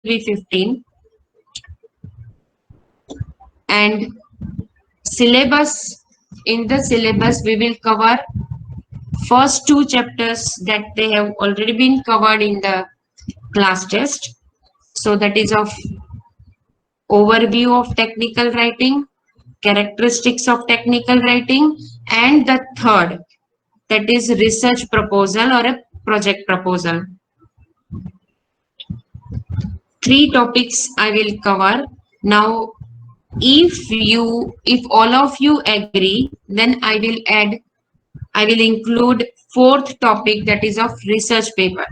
be 15. And syllabus, in the syllabus we will cover first two chapters that they have already been covered in the class test. So that is of overview of technical writing, characteristics of technical writing, and the third, that is research proposal or a project proposal. Three topics I will cover. Now, if all of you agree, then I will include fourth topic, that is of research paper.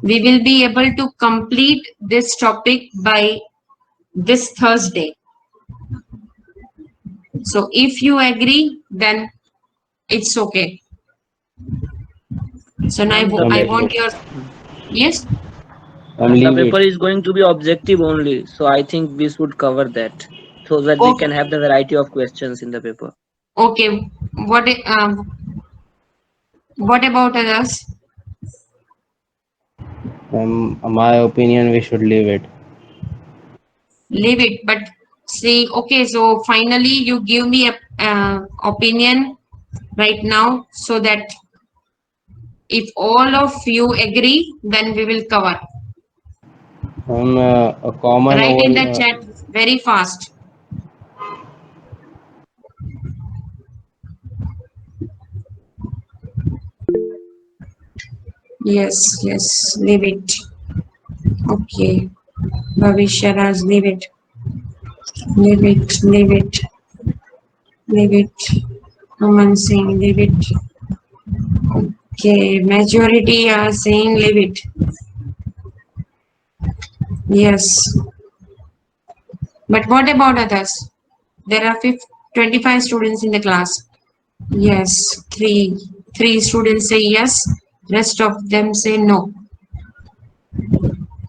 We will be able to complete this topic by this Thursday. So if you agree, then it's okay. So now I want your, yes? The paper is going to be objective only, so I think we should cover that so that we Okay, can have the variety of questions in the paper. okay. What about others? My opinion, we should leave it. Leave it. But see, okay. So finally, you give me a opinion right now, so that if all of you agree, then we will cover. A common Write in the over. chat very fast. Yes, yes. Leave it. Okay. Bhavishya Raj, leave it. Leave it. Leave it. Leave it. Aman Singh, leave it. Okay, majority are saying leave it. Yes. But what about others? There are 25 students in the class. Yes, three students say yes. Rest of them say no.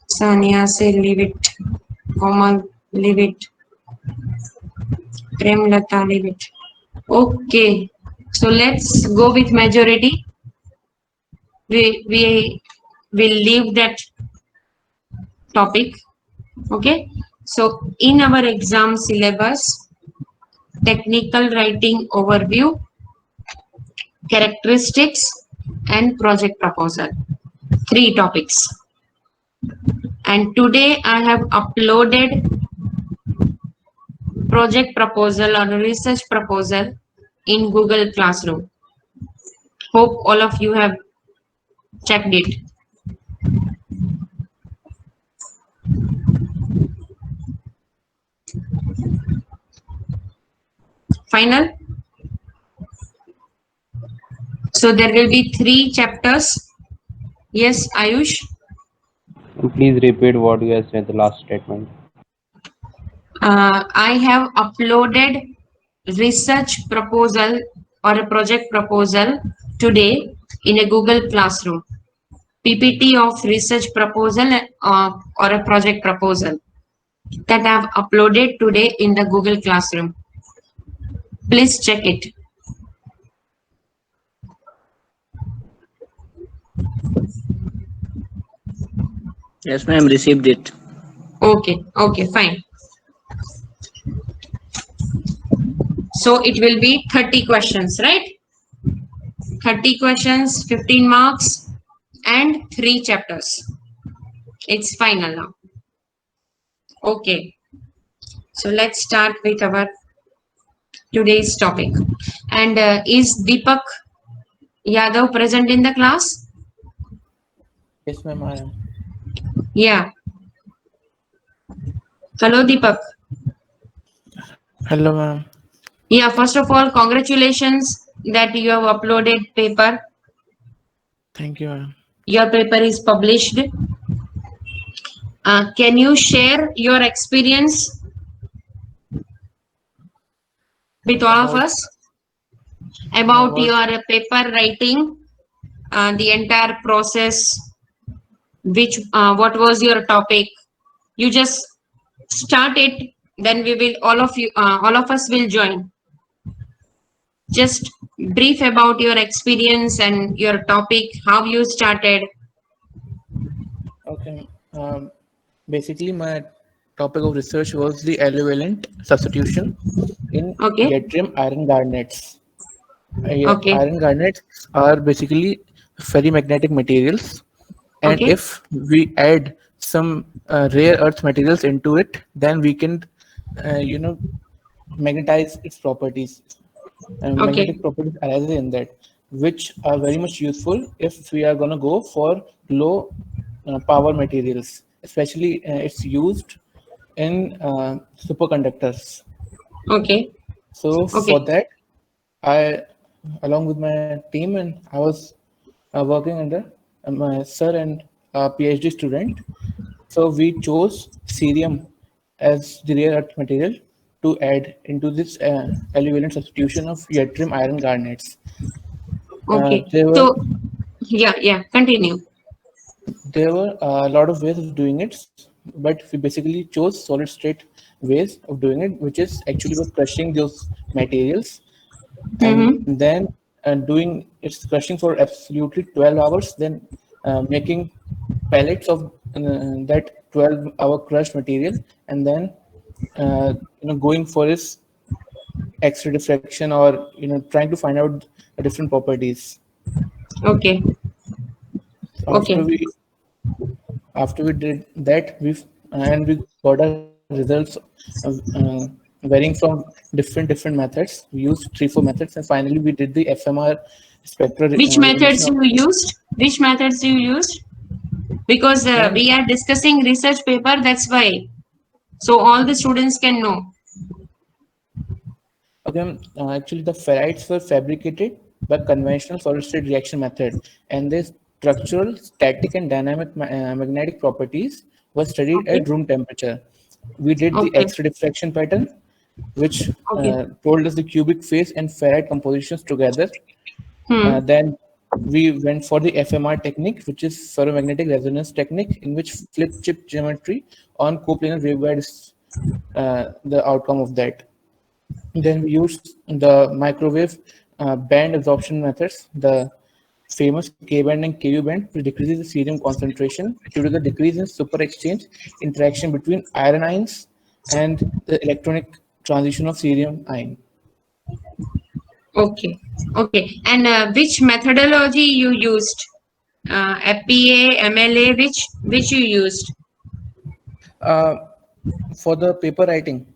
Sania say leave it. Komal, leave it. Premlata, leave it. Okay. So let's go with majority. We will leave that topic. Okay. So in our exam syllabus, technical writing overview, characteristics, and project proposal. Three topics. And today I have uploaded project proposal or research proposal in Google Classroom. Hope all of you have checked it. Final. So there will be 3 chapters. Yes, Ayush? Please repeat what you have said, the last statement. I have uploaded research proposal or a project proposal today in a Google Classroom. PPT of research proposal or a project proposal that I have uploaded today in the Google Classroom. Please check it. Yes, ma'am, received it. Okay, okay, fine. So it will be 30 questions, right? 30 questions, 15 marks, and 3 chapters. It's final now. Okay. So let's start with our today's topic. And is Deepak Yadav present in the class? Yes, ma'am, I am. Yeah. Hello, Deepak. Hello, ma'am. Yeah, first of all, congratulations that you have uploaded paper. Thank you, ma'am. Your paper is published. Can you share your experience with all of us about your paper writing, the entire process, what was your topic? You just start it, then we will all of us will join. Just brief about your experience and your topic, how you started. Okay. Basically, my topic of research was the equivalent substitution in Okay. yttrium iron garnets. Yeah, Okay. iron garnets are basically ferromagnetic materials, and Okay. if we add some rare earth materials into it, then we can, you know, magnetize its properties. Okay. Magnetic properties arises in that, which are very much useful if we are going to go for low power materials. Especially, it's used in superconductors. Okay. So for Okay. that, I, along with my team, and I was working under my sir and a PhD student. So we chose cerium as the rare earth material to add into this equivalent substitution of yttrium iron garnets. Okay. There were So yeah. Continue. a lot of ways of doing it, but we basically chose solid state ways of doing it, which is actually by crushing those materials and Mm-hmm. then doing its crushing for absolutely 12 hours, then making pellets of that 12-hour crushed material, and then going for its X-ray diffraction, or trying to find out different properties. Okay. After Okay. we after we did that, we got our results varying from different methods. We used 3-4 methods, and finally we did the FMR spectral Which recognition methods of. you used? Which methods you used? Because Ma'am, we are discussing research paper, that's why. So all the students can know. okay, actually the ferrites were fabricated by conventional solid state reaction method, and their structural, static, and dynamic magnetic properties were studied Okay. at room temperature. We did the Okay. X-ray diffraction pattern, which Okay. told us the cubic phase and ferrite compositions together. Hmm. Then we went for the FMR technique, which is ferromagnetic resonance technique, in which flip chip geometry on coplanar waveguide is the outcome of that. Then we used the microwave band absorption methods, the famous K band and Ku band, which decreases the cerium concentration due to the decrease in super exchange interaction between iron ions and the electronic transition of cerium ion. Okay. Okay. And which methodology you used? FPA, MLA, which you used? Uh, for the paper writing,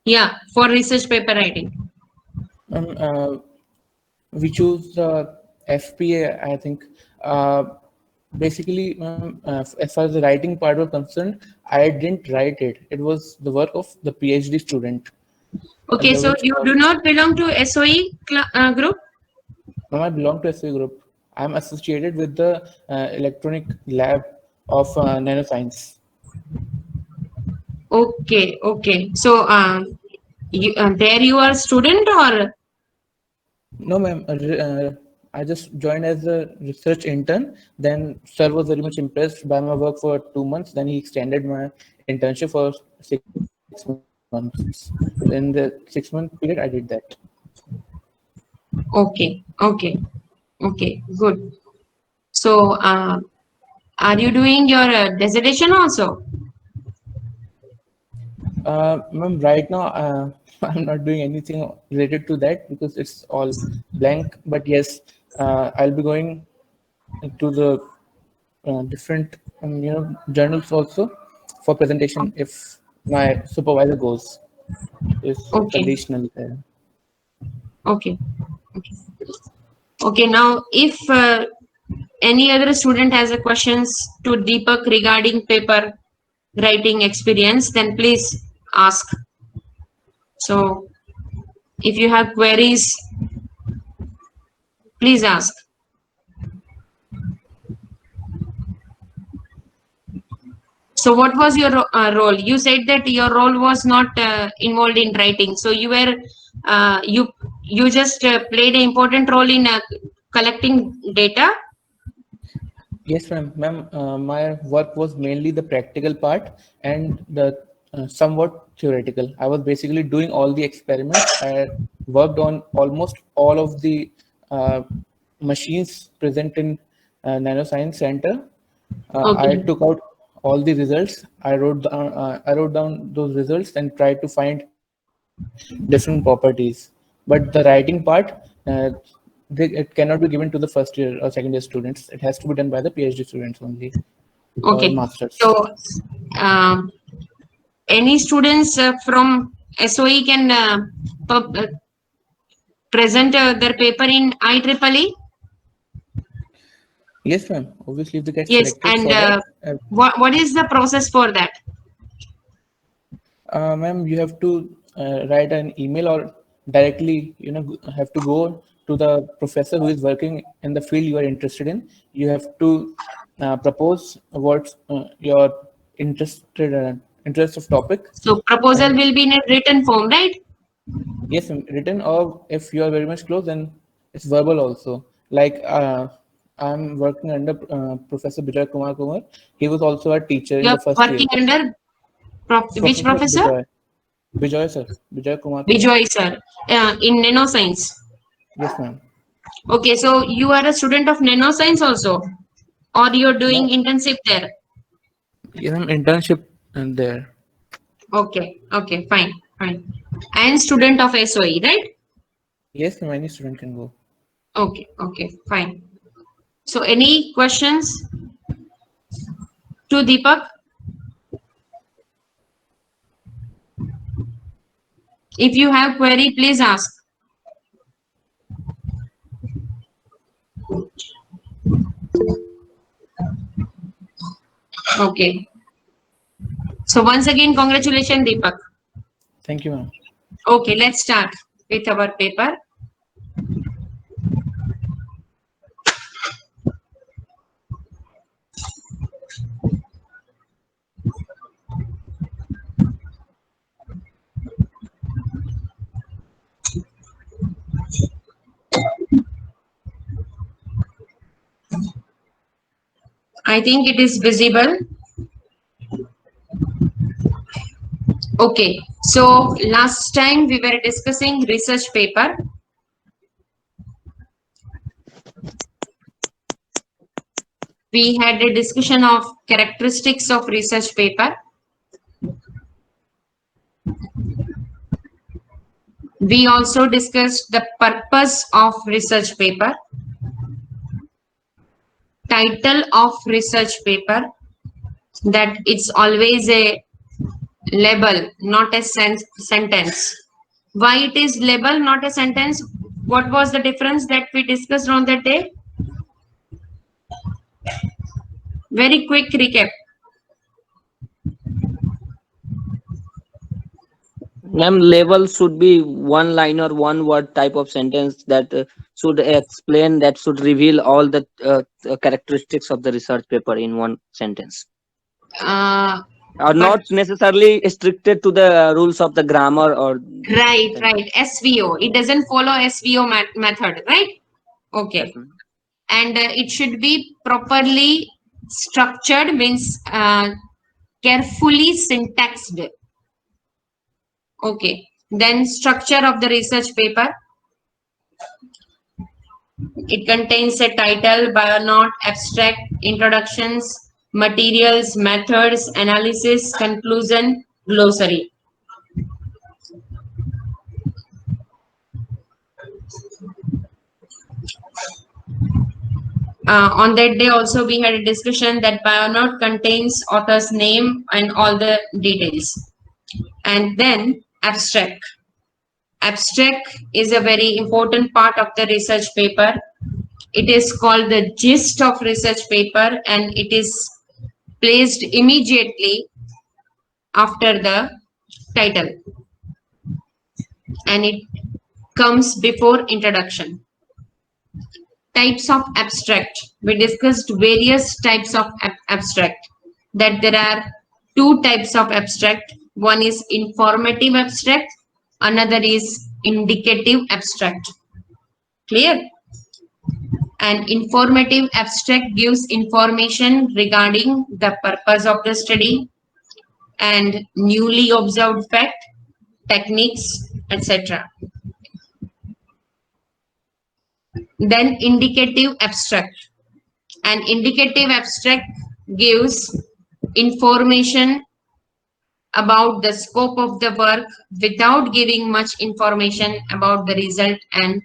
Yeah, for research paper writing. um, uh, we choose FPA, I think. Basically, as far as the writing part was concerned, I didn't write it. It was the work of the PhD student. And Okay, the so which you do not belong to SOE group? Now I belong to SE group. I'm associated with the electronic lab of nanoscience. Okay, okay. So you there you are student or No, ma'am. I just joined as a research intern. Then sir was very much impressed by my work for 2 months. Then he extended my internship for 6 months. In the 6-month period, I did that. okay, okay, okay, good. So are you doing your dissertation also? Ma'am, right now I'm not doing anything related to that because it's all blank. But yes, I'll be going to the different journals also for presentation if my supervisor goes. Is Okay, conditional there. okay, okay. Okay, now if any other student has a questions to Deepak regarding paper writing experience, then please ask. So if you have queries, please ask. So what was your role? You said that your role was not involved in writing. So you were you just played an important role in collecting data. Yes, ma'am. Ma'am, my work was mainly the practical part and the somewhat theoretical. I was basically doing all the experiments. I worked on almost all of the uh, machines present in Nanoscience Center. I Okay. took out all the results. I wrote down those results and tried to find different properties. But the writing part, it cannot be given to the first year or second year students. It has to be done by the PhD students only, or Okay. masters. So, any students from SOE can present their paper in IEEE? Yes, ma'am. Obviously, if they get Yes. selected And for that, what is the process for that? ma'am, you have to write an email or directly, have to go to the professor who is working in the field you are interested in. You have to propose what your interest of topic. So proposal And will be in a written form, right? yes, ma'am, written, or if you are very much close, then it's verbal also. Like I'm working under Professor Bijay Kumar Kumar. He was also a teacher in You the are first year. working under which Professor professor? Bijay sir, Bijay Kumar Kumar. Bijoy sir, in nanoscience. Yes, ma'am. Okay, so you are a student of nanoscience also, or you're doing No, internship there? yes, I'm internship and there. Okay, okay, fine, fine. And student of SOE, right? Yes, ma'am, any student can go. Okay, okay, fine. So any questions to Deepak? If you have query, please ask. Okay. So once again, congratulations, Deepak. Thank you, ma'am. Okay, let's start with our paper. I think it is visible. Okay, so last time we were discussing research paper. We had a discussion of characteristics of research paper. We also discussed the purpose of research paper, title of research paper, that it's always a label, not a sentence. Why it is label, not a sentence? What was the difference that we discussed on that day? Very quick recap. Ma'am, label should be one line or one word type of sentence that should explain, that should reveal all the characteristics of the research paper in one sentence. Uh, Are but not necessarily restricted to the rules of the grammar or right, SVO. It doesn't follow SVO method, right? Okay. Yes, ma'am. And it should be properly structured, means carefully syntaxed. Okay. Then structure of the research paper. It contains a title, bionote, abstract, introductions, materials, methods, analysis, conclusion, glossary. On that day also we had a discussion that bionote contains author's name and all the details. And then abstract. Abstract is a very important part of the research paper. It is called the gist of research paper, and it is placed immediately after the title, and it comes before introduction. Types of abstract. We discussed various types of abstract, that there are two types of abstract. One is informative abstract, another is indicative abstract. Clear? An informative abstract gives information regarding the purpose of the study and newly observed fact, techniques, etc. Then indicative abstract. An indicative abstract gives information about the scope of the work without giving much information about the result and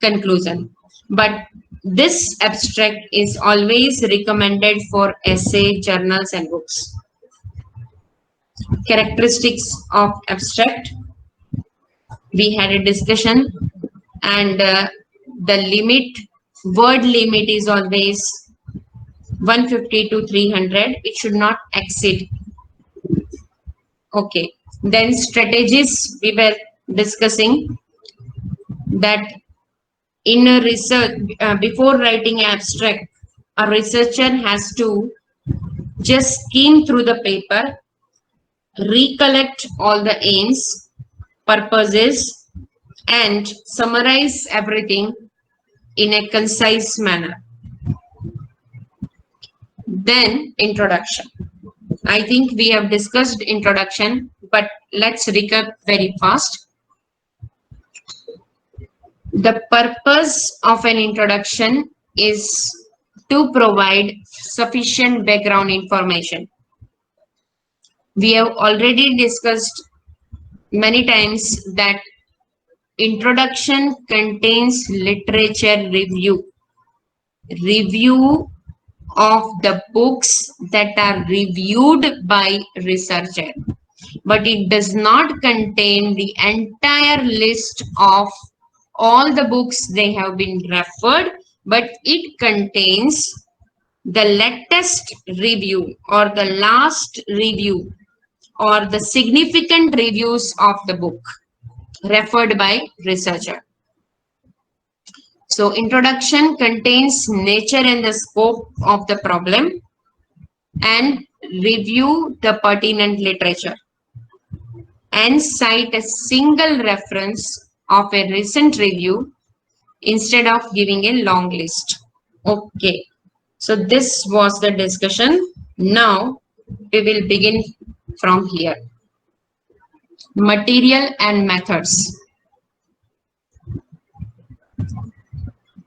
conclusion. But this abstract is always recommended for essay, journals, and books. Characteristics of abstract. We had a discussion, and the word limit is always 150 to 300. It should not exceed. Okay. Then strategies we were discussing that in a research, before writing abstract, a researcher has to just skim through the paper, recollect all the aims, purposes, and summarize everything in a concise manner. Then introduction. I think we have discussed introduction, but let's recap very fast. The purpose of an introduction is to provide sufficient background information. We have already discussed many times that introduction contains literature review of the books that are reviewed by researcher, but it does not contain the entire list of all the books they have been referred, but it contains the latest review or the last review or the significant reviews of the book referred by researcher. So introduction contains nature and the scope of the problem and review the pertinent literature and cite a single reference of a recent review instead of giving a long list. Okay, so this was the discussion. Now we will begin from here. Material and methods.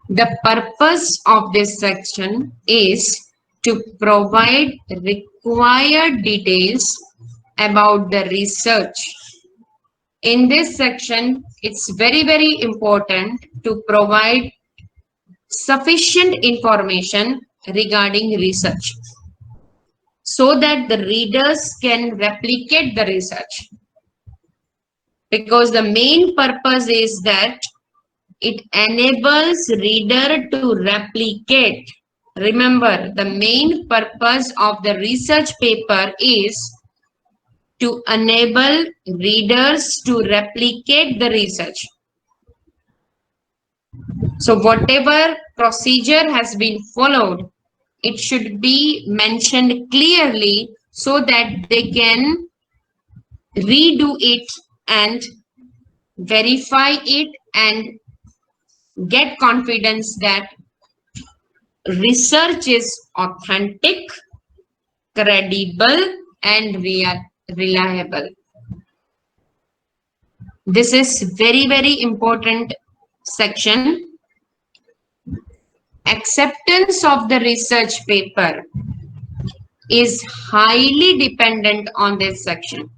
The purpose of this section is to provide required details about the research. In this section, it's very, very important to provide sufficient information regarding research so that the readers can replicate the research. Because the main purpose is that it enables reader to replicate. Remember, the main purpose of the research paper is to enable readers to replicate the research. So whatever procedure has been followed, it should be mentioned clearly so that they can redo it and verify it and get confidence that research is authentic, credible, and reliable. This is very, very important section. Acceptance of the research paper is highly dependent on this section.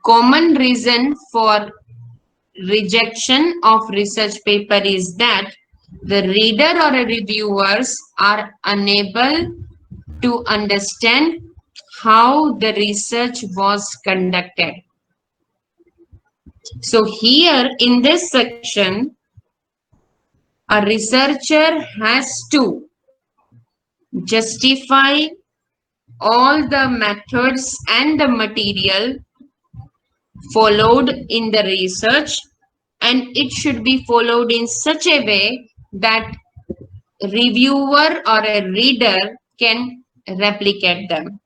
Common reason for rejection of research paper is that the reader or reviewers are unable to understand how the research was conducted. So here in this section, a researcher has to justify all the methods and the material followed in the research, and it should be followed in such a way that reviewer or a reader can replicate them.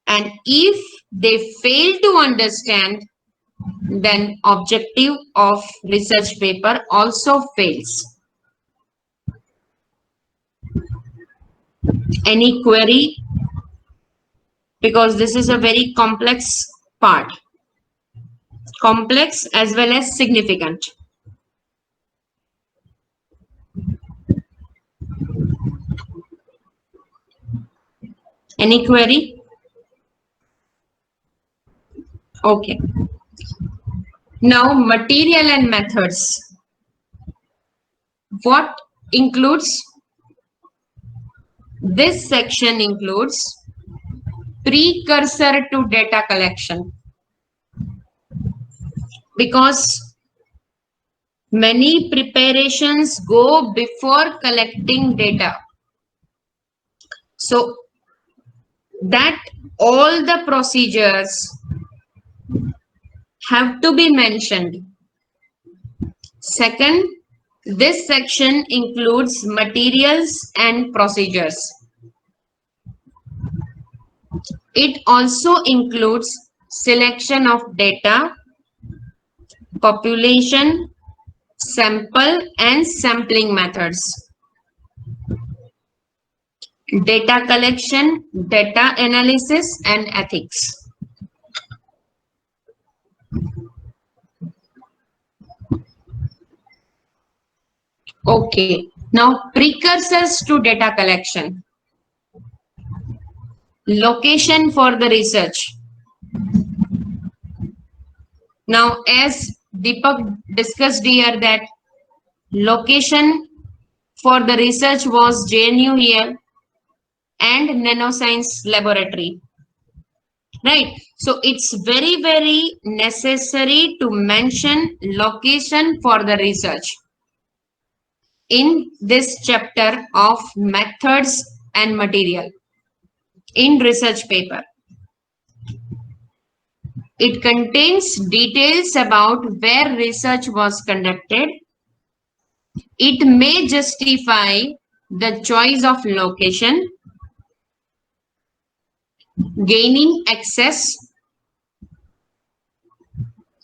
And if they fail to understand, then objective of research paper also fails. Any query? Because this is a very complex part. Complex as well as significant. Any query? Okay. Now, material and methods. What includes? This section includes precursor to data collection, because many preparations go before collecting data. So that all the procedures have to be mentioned. Second, this section includes materials and procedures. It also includes selection of data, population, sample and sampling methods, data collection, data analysis and ethics. Okay, now precursors to data collection. Location for the research. Now, as Deepak discussed here, that location for the research was JNU here and Nanoscience Laboratory. Right. So it's very, very necessary to mention location for the research in this chapter of methods and material in research paper. It contains details about where research was conducted. It may justify the choice of location, gaining access.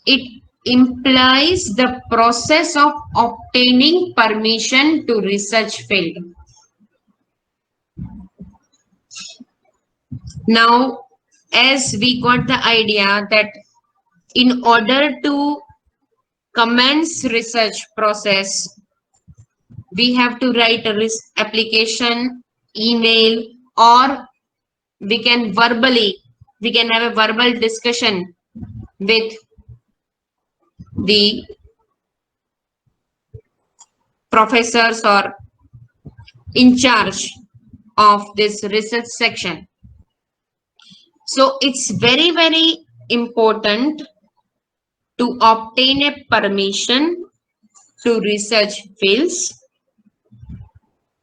It implies the process of obtaining permission to research field. Now, as we got the idea that in order to commence research process, we have to write a application, email, or we can have a verbal discussion with the professors or in charge of this research section. So it's very, very important to obtain a permission to research fields,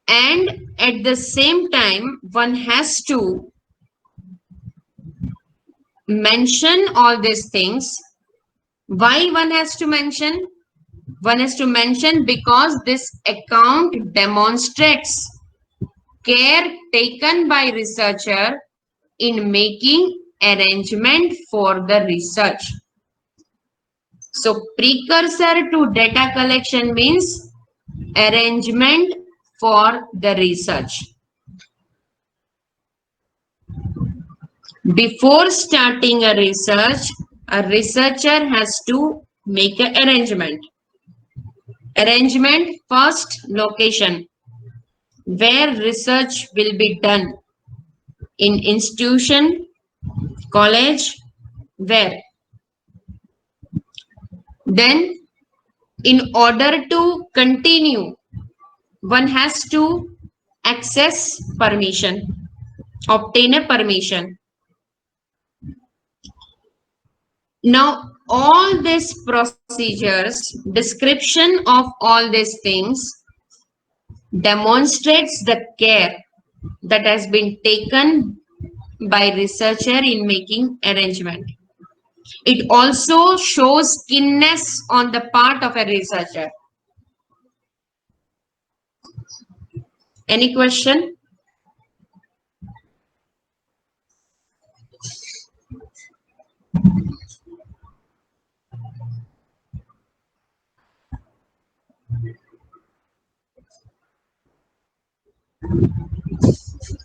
and at the same time one has to mention all these things. Why one has to mention? One has to mention because this account demonstrates care taken by researcher in making arrangement for the research. So precursor to data collection means arrangement for the research. Before starting a researcher has to make an arrangement. Arrangement, first, location, where research will be done. In institution, college, where. Then, in order to continue, one has to access permission, obtain a permission. Now, all these procedures, description of all these things demonstrates the care that has been taken by researcher in making arrangement. It also shows keenness on the part of a researcher. Any question?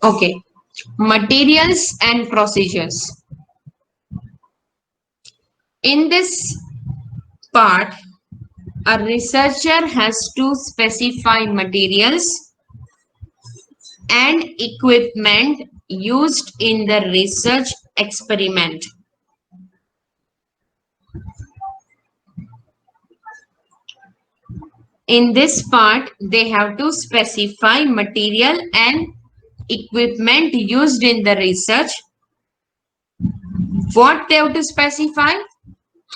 Okay, materials and procedures. In this part, a researcher has to specify materials and equipment used in the research experiment. In this part, they have to specify material and equipment used in the research. What they have to specify?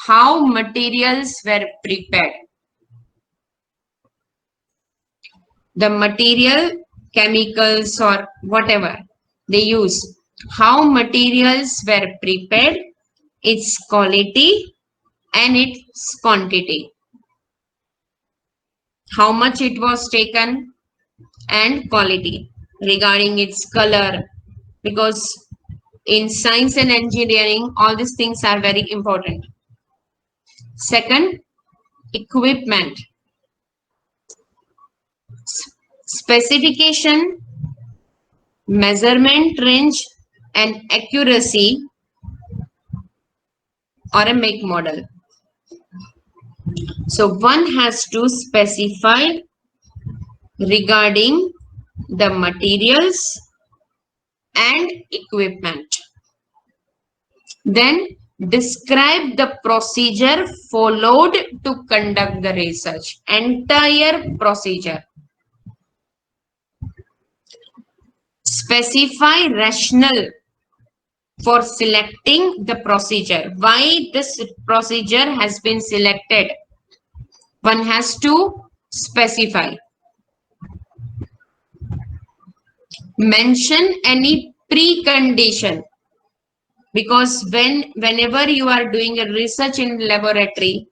How materials were prepared. The material, chemicals or whatever they use. How materials were prepared, its quality and its quantity. How much it was taken and quality regarding its color, because in science and engineering all these things are very important. Second, equipment. Specification, measurement range and accuracy, or a make model. So one has to specify regarding the materials and equipment. Then describe the procedure followed to conduct the research. Entire procedure. Specify rationale for selecting the procedure. Why this procedure has been selected? One has to specify. Mention any precondition, because whenever you are doing a research in laboratory,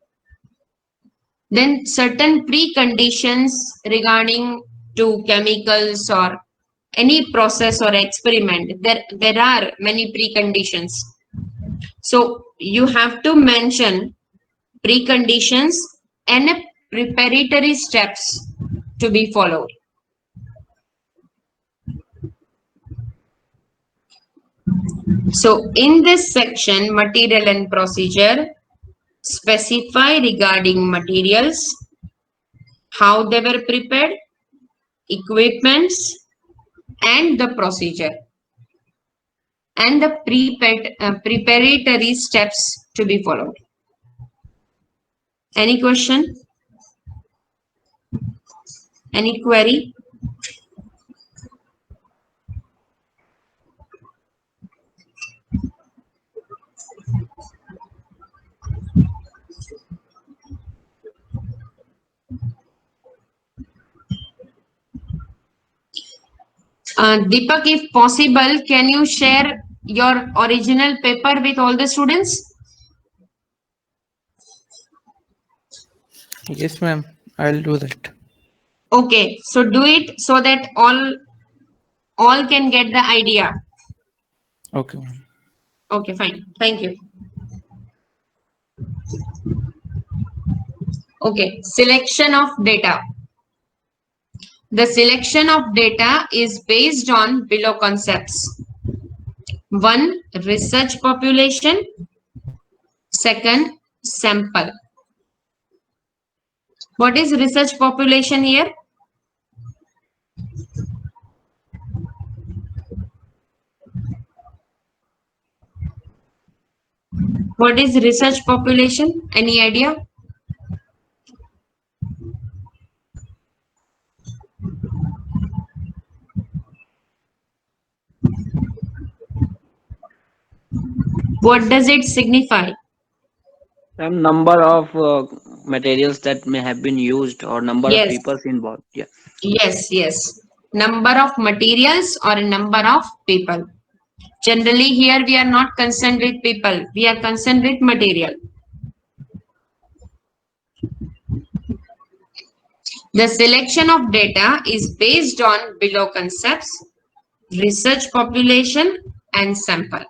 then certain preconditions regarding to chemicals or any process or experiment, there are many preconditions. So you have to mention preconditions and preparatory steps to be followed. So in this section, material and procedure, specify regarding materials, how they were prepared, equipments, and the procedure, and the preparatory steps to be followed. Any question? Any query? Deepak, if possible, can you share your original paper with all the students? Yes, ma'am. I'll do that. Okay, so do it so that all can get the idea. Okay, ma'am. Okay, fine. Thank you. Okay, selection of data. The selection of data is based on below concepts. 1. Research population. 2. Sample. What is research population here? What is research population? Any idea? What does it signify? Some number of materials that may have been used or number Yes. of people involved. Yeah. Yes. Number of materials or a number of people. Generally, here we are not concerned with people. We are concerned with material. The selection of data is based on below concepts: research population and sample.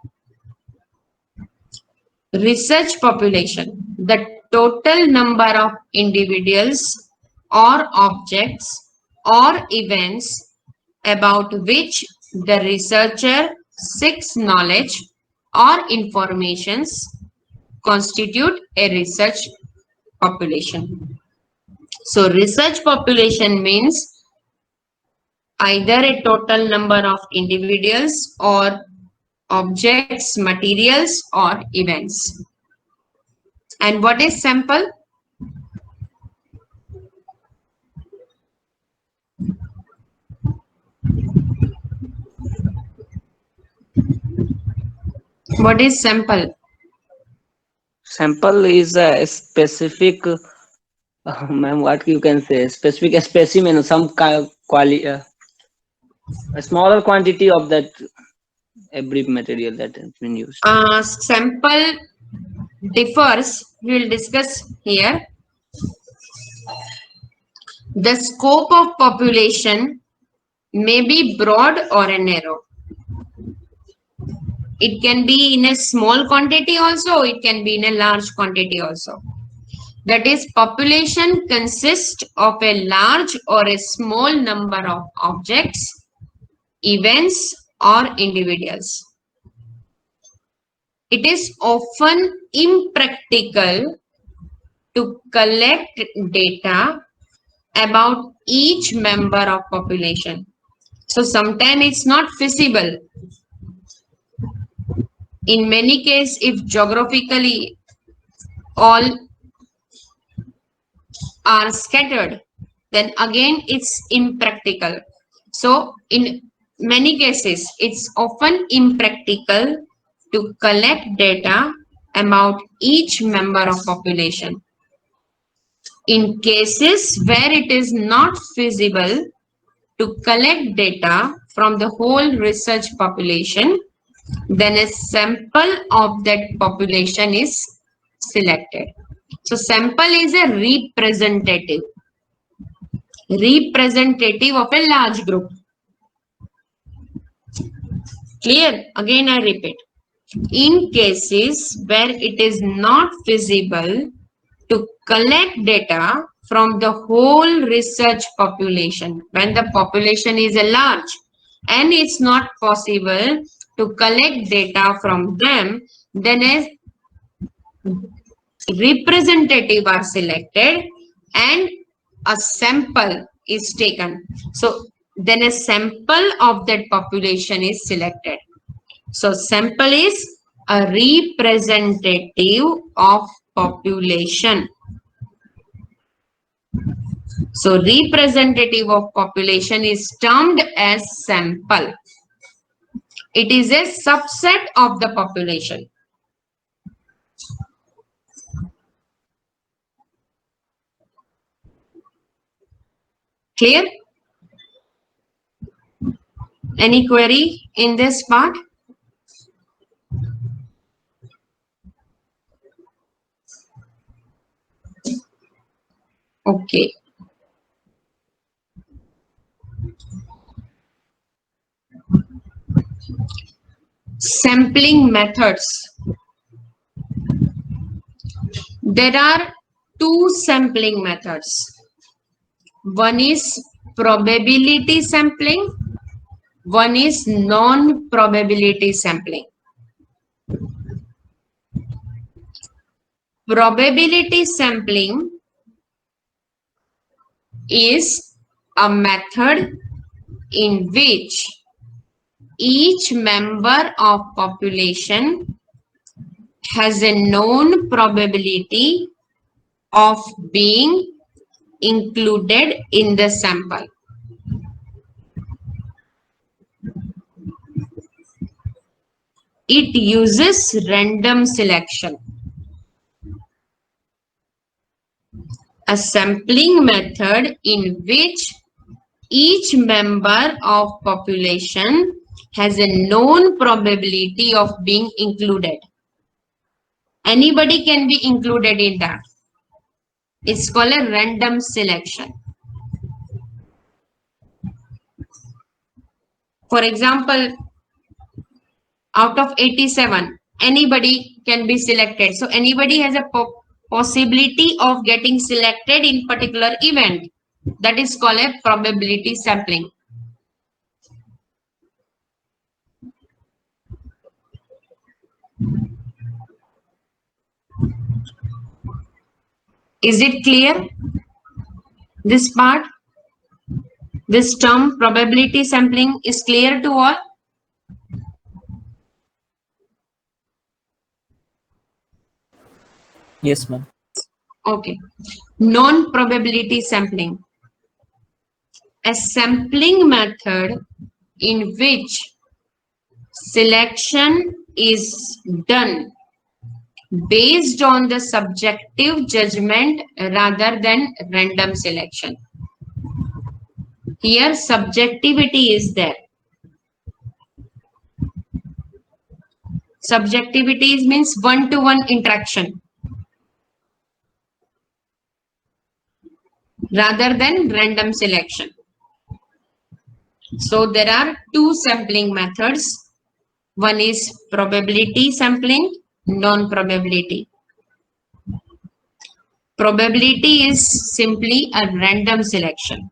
Research population, the total number of individuals or objects or events about which the researcher seeks knowledge or informations, constitute a research population. So research population means either a total number of individuals or objects, materials, or events. And what is sample? What is sample? Sample is a specific, ma'am, what you can say, specific specimen, some quality, a smaller quantity of that every material that has been used. Sample differs, we will discuss here. The scope of population may be broad or narrow. It can be in a small quantity also, it can be in a large quantity also. That is, population consists of a large or a small number of objects, events, or individuals. It is often impractical to collect data about each member of population. So sometimes it's not feasible. In many cases, if geographically all are scattered, then again it's impractical. So in many cases, it's often impractical to collect data about each member of population. In cases where it is not feasible to collect data from the whole research population, then a sample of that population is selected. So sample is a representative of a large group. Clear? Again, I repeat. In cases where it is not feasible to collect data from the whole research population, when the population is a large and it's not possible to collect data from them, then a representative are selected and a sample is taken. So then a sample of that population is selected. So sample is a representative of population. So representative of population is termed as sample. It is a subset of the population. Clear? Any query in this part? Okay. Sampling methods. There are two sampling methods. One is probability sampling. One is non-probability sampling. Probability sampling is a method in which each member of population has a known probability of being included in the sample. It uses random selection. A sampling method in which each member of population has a known probability of being included. Anybody can be included in that. It's called a random selection. For example, out of 87, anybody can be selected. So anybody has a possibility of getting selected in particular event. That is called a probability sampling. Is it clear? This part? This term probability sampling is clear to all? Yes, ma'am. Okay. Non-probability sampling. A sampling method in which selection is done based on the subjective judgment rather than random selection. Here subjectivity is there. Subjectivity means one-to-one interaction rather than random selection. So there are two sampling methods. One is probability sampling, non-probability. Probability is simply a random selection.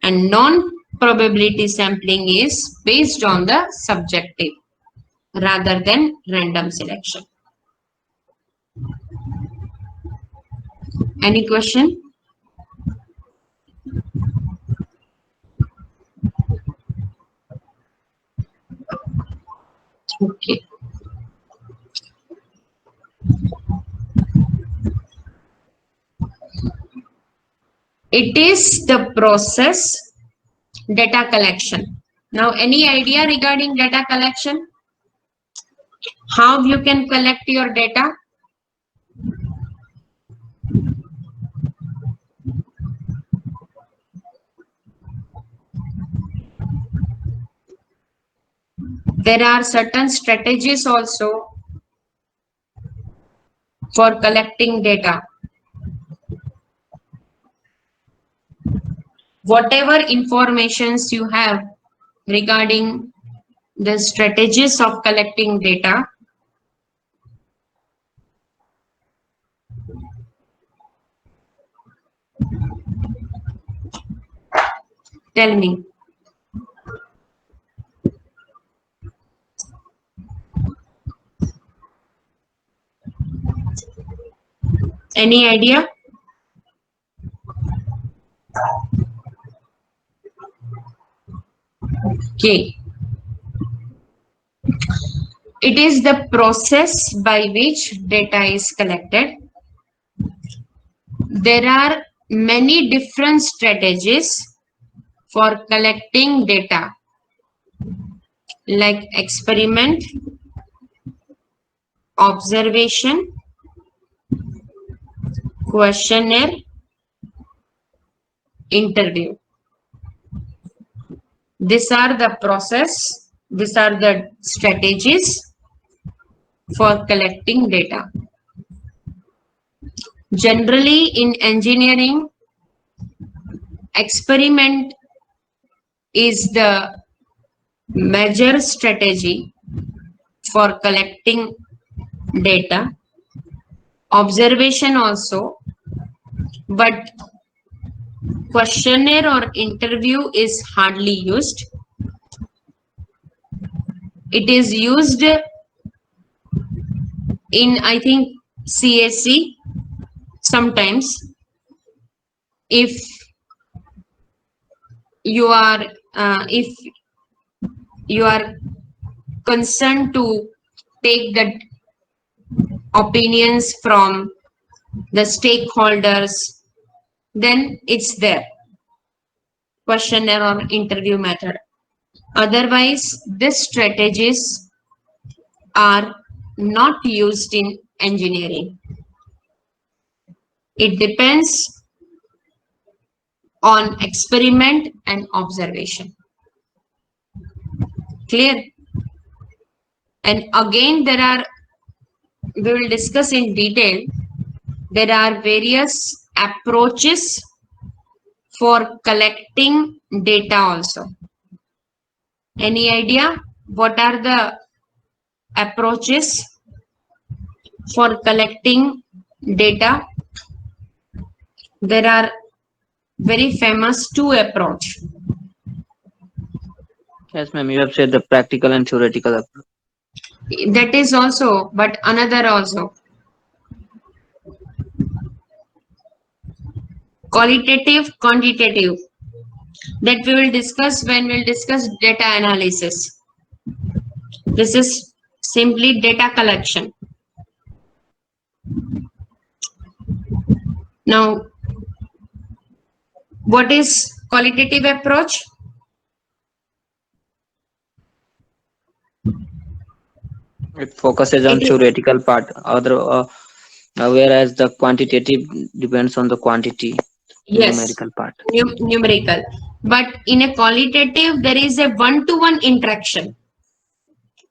And non-probability sampling is based on the subjective rather than random selection. Any question? Okay. It is the process data collection. Now, any idea regarding data collection? How you can collect your data? There are certain strategies also for collecting data. Whatever informations you have regarding the strategies of collecting data, tell me. Any idea? Okay. It is the process by which data is collected. There are many different strategies for collecting data, like experiment, observation, questionnaire, interview. These are the process, these are the strategies for collecting data. Generally in engineering, experiment is the major strategy for collecting data. Observation also, but questionnaire or interview is hardly used. It is used in, I think, CSC sometimes. If you are concerned to take the opinions from the stakeholders, then it's there, questionnaire or interview method. Otherwise, these strategies are not used in engineering. It depends on experiment and observation. Clear? And again, we will discuss in detail, there are various approaches for collecting data also. Any idea what are the approaches for collecting data? There are very famous two approach. Yes, ma'am. You have said the practical and theoretical approach. That is also, but another also. Qualitative, quantitative. that we will discuss when we'll discuss data analysis. This is simply data collection. Now, what is qualitative approach? It focuses on It is, theoretical part, whereas the quantitative depends on the quantity, yes, numerical part. numerical. But in a qualitative, there is a one-to-one interaction.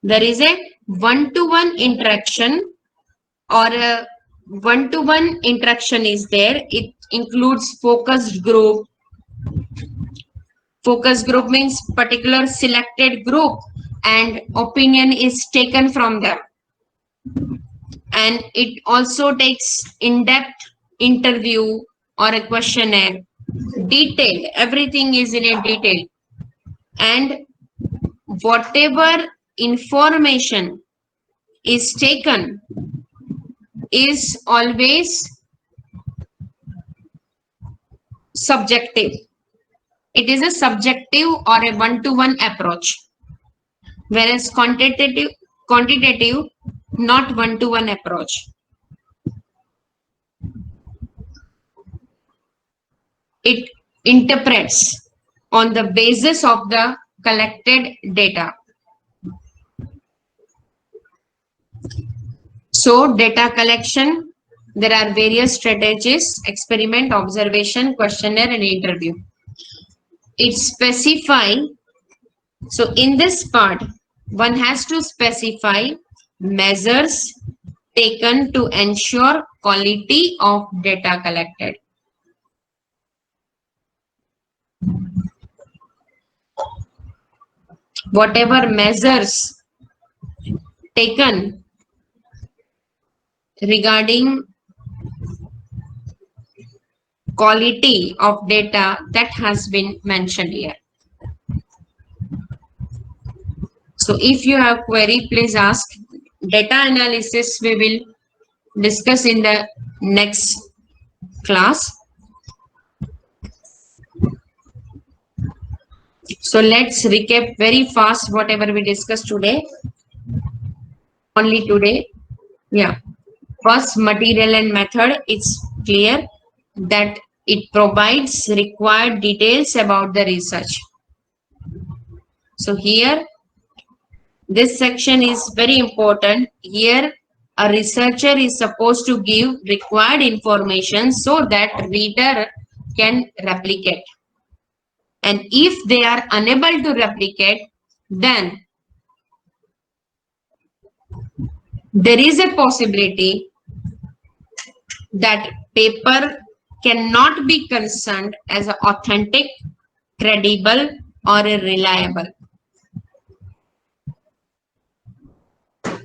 There is a one-to-one interaction, or a one-to-one interaction is there. It includes focused group. Focus group means particular selected group and opinion is taken from them. And it also takes in-depth interview or a questionnaire. Detailed, everything is in a detail. And whatever information is taken is always subjective. It is a subjective or a one-to-one approach, whereas quantitative, not one-to-one approach. It interprets on the basis of the collected data. So data collection, there are various strategies: experiment, observation, questionnaire, and interview. It specify, so in this part, one has to specify measures taken to ensure quality of data collected. Whatever measures taken regarding quality of data, that has been mentioned here. So if you have query, please ask. Data analysis we will discuss in the next class. So let's recap very fast whatever we discussed today. Only today. Yeah. First, material and method. It's clear that it provides required details about the research. So here, this section is very important. Here, a researcher is supposed to give required information so that reader can replicate. And if they are unable to replicate, then there is a possibility that paper cannot be concerned as authentic, credible, or reliable.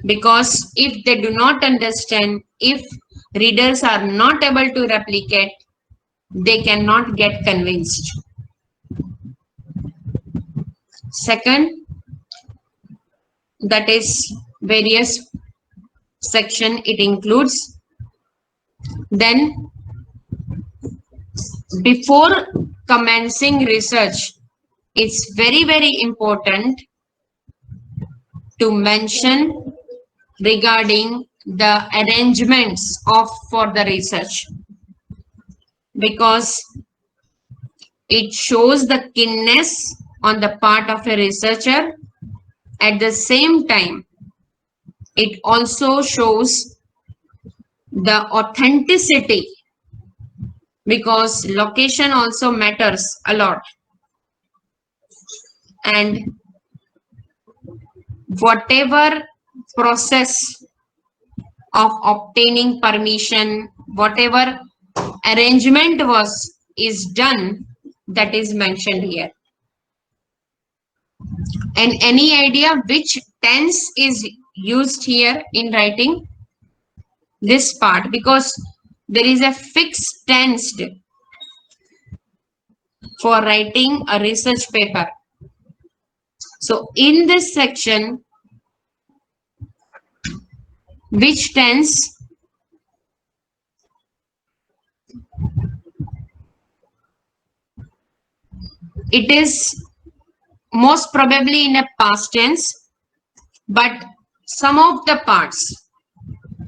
Because if they do not understand, if readers are not able to replicate, they cannot get convinced. Second, that is various section it includes. Then before commencing research, it's very important to mention regarding the arrangements for the research, because it shows the keenness on the part of a researcher. At the same time, it also shows the authenticity, because location also matters a lot. And whatever process of obtaining permission, whatever arrangement is done, that is mentioned here. And any idea which tense is used here in writing this part? Because there is a fixed tense for writing a research paper. So in this section, which tense it is most probably in a past tense, but some of the parts,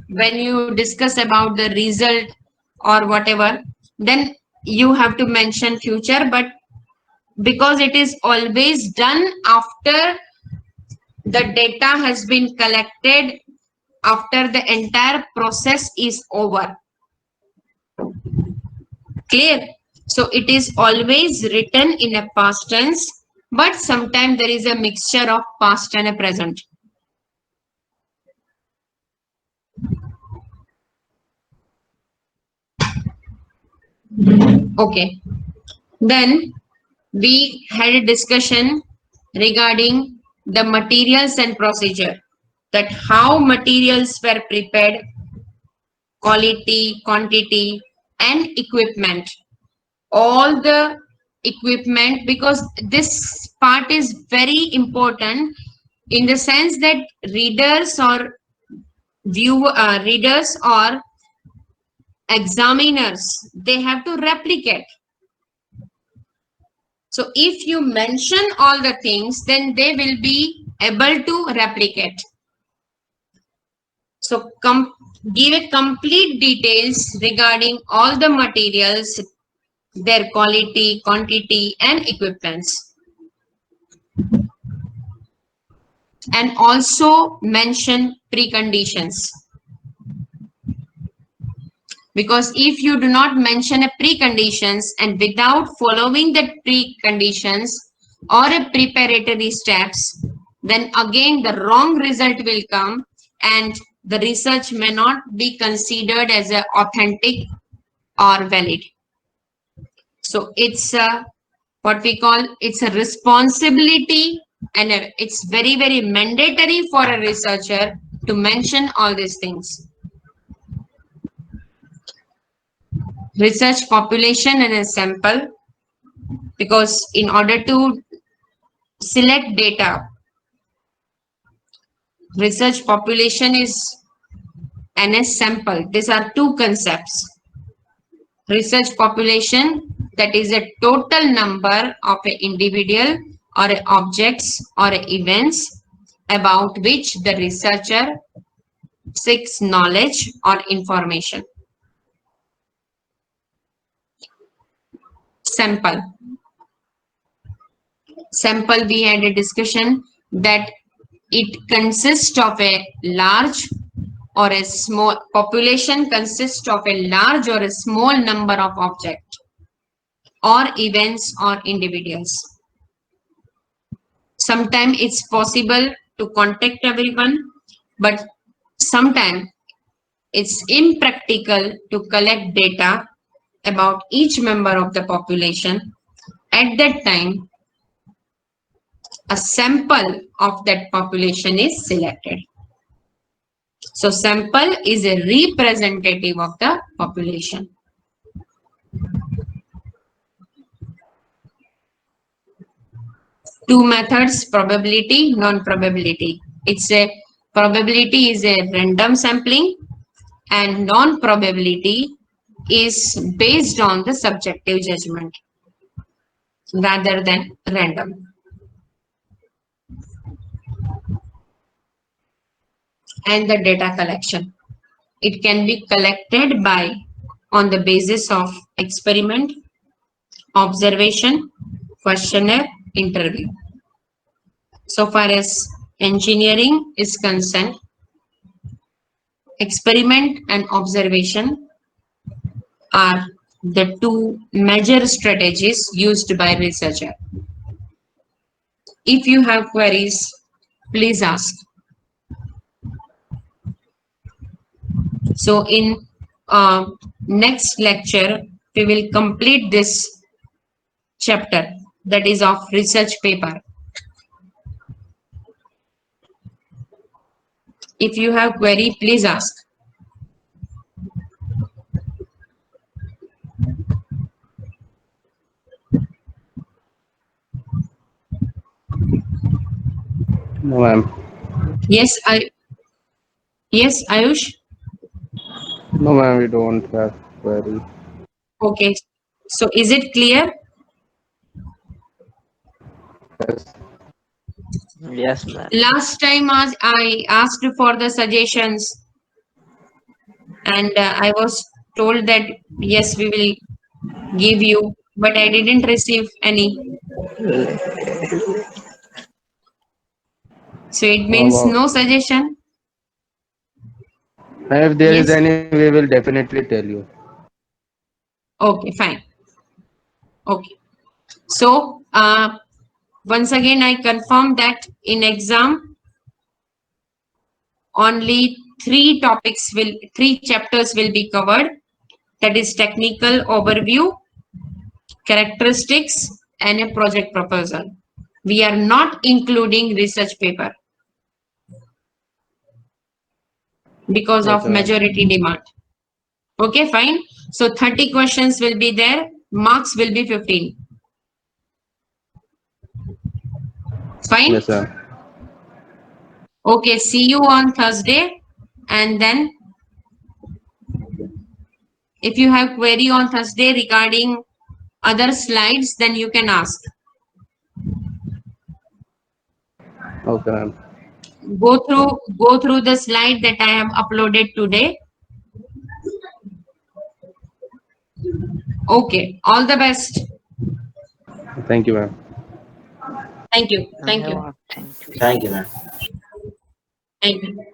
when you discuss about the result or whatever, then you have to mention future, but because it is always done after the data has been collected, after the entire process is over. Clear? So it is always written in a past tense, but sometimes there is a mixture of past and a present. Okay. Then we had a discussion regarding the materials and procedure, that how materials were prepared, quality, quantity, and equipment. All the equipment, because this part is very important in the sense that readers or readers or examiners, they have to replicate. So if you mention all the things, then they will be able to replicate. So give a complete details regarding all the materials, their quality, quantity, and equipments. And also mention preconditions. Because if you do not mention a preconditions and without following the preconditions or a preparatory steps, then again the wrong result will come and the research may not be considered as a authentic or valid. So it's what we call, it's a responsibility, and it's very, very mandatory for a researcher to mention all these things. Research population and a sample, because in order to select data, research population is and a sample. These are two concepts. Research population, that is a total number of an individual or objects or events about which the researcher seeks knowledge or information. Sample. Sample, we had a discussion that it consists of a large or a small population, consists of a large or a small number of objects or events or individuals. Sometimes it's possible to contact everyone, but sometimes it's impractical to collect data about each member of the population. At that time, a sample of that population is selected. So sample is a representative of the population. Two methods, probability, non-probability. It's a probability is a random sampling and non-probability is based on the subjective judgment rather than random. And the data collection. It can be collected by on the basis of experiment, observation, questionnaire, interview. So far as engineering is concerned, experiment and observation are the two major strategies used by researcher. If you have queries, please ask. So in next lecture, we will complete this chapter, that is of research paper. If you have query, please ask. No, ma'am. Yes, Ayush. No, ma'am, we don't have query. Okay. So is it clear? Yes, ma'am. Last time I asked for the suggestions, and I was told that yes, we will give you, but I didn't receive any. So it means Wow. no suggestion. If there is Yes. any, we will definitely tell you. Okay, fine. Okay. So once again, I confirm that in exam only three chapters will be covered. That is technical overview, characteristics, and a project proposal. We are not including research paper because of Okay, ma'am. majority demand. Okay, fine. So 30 questions will be there. Marks will be 15. Fine. Yes, ma'am. Okay, see you on Thursday. And then if you have query on Thursday regarding other slides, then you can ask. Okay, ma'am. Go through the slide that I have uploaded today. Okay, all the best. Thank you, ma'am. Thank you. Thank you. Thank you. Thank you, ma'am. Thank you.